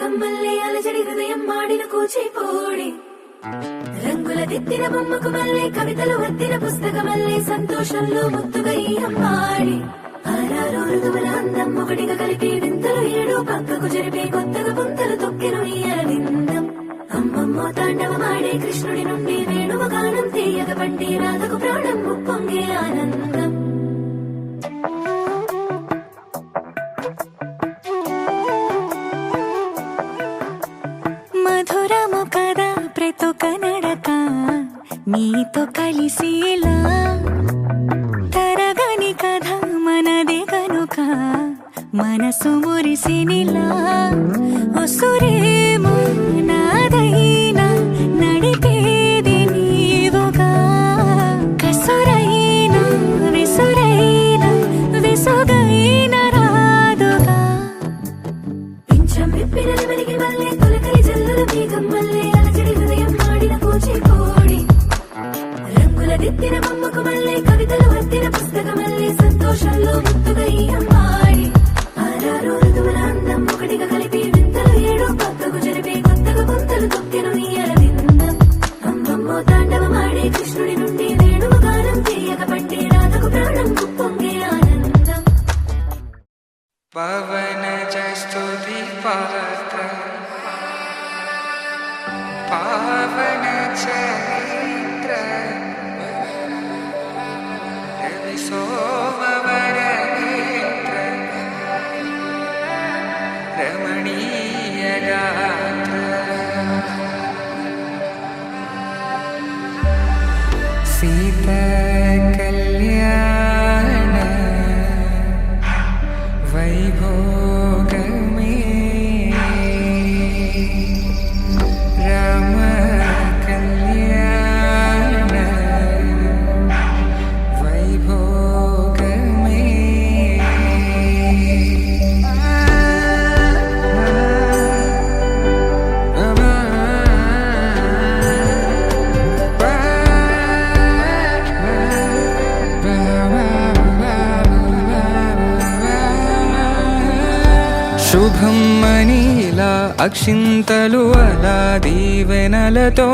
మేఘమ్మల్లే అలజడి హృదయం మాడిన కూచిపోడి రంగుల దిద్దిన బొమ్మకు మల్లే కవితలు వద్దిన పుస్తకమల్లే సంతోషంలో ముద్దుగా ఈ అమ్మాడి ఆరారు ఋతువుల అందం ఒకటిగా కలిపి వింతలు ఏడు పక్కకు జరిపే కొత్తగా పుంతలు తొక్కెను ఈ అరవిందం అమ్మమ్మో తాండవమాడే కృష్ణుడి నుండి వేణువ గానం తీయగ పండి రాధకు ప్రాణం ముప్పొంగే ఆనందం మధురము కదా ప్రతొక నడక నీతో కలిసేలా తరగని కథ మనదే కనుక మనసు మురిసినిలా ఒసురేమో నాదైనా నడిపేది నీవుగా కసురైనా విసురైనా విసుగైన రాదుగా పింఛం విప్పిన వెలిగి మల్లే తొలకరి జల్లుల మేఘం మల్లే అలజడి హృదయం మాడిన కూచిపోడి రంగుల దిద్దిన బొమ్మకు మల్లే కవితలు వద్దిన పుస్తకమల్లే సంతోషంలో ముద్దుగా ఈ అమ్మాడి ఆరారు ఋతువుల అందం ఒకటిగా కలిపి వింతలు ఏడు పక్కకు జరిపే కొత్తగా పుంతలు తొక్కెను ఈ అరవిందం అమ్మమ్మో తాండవమాడే కృష్ణుడి నుండి వేణువ గానం తీయగ పండి రాధకు ప్రాణం ముప్పొంగే ఆనందం పవనజ స్తుతి పాత్ర పావన చరిత్ర రవి సోమవర నేత్ర రమణీయ గాత్ర సీత కళ్యాణ వైభోగమే రామ కళ్యాణ వైభోగమే శుభం మనీలా అక్షింతలు అలా దీవెనలతో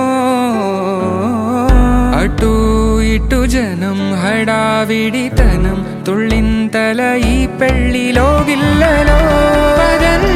అటు ఇటు జనం హడావిడితనం తుళ్ళింతల ఈ పెళ్లిలో గిల్లలో పదన్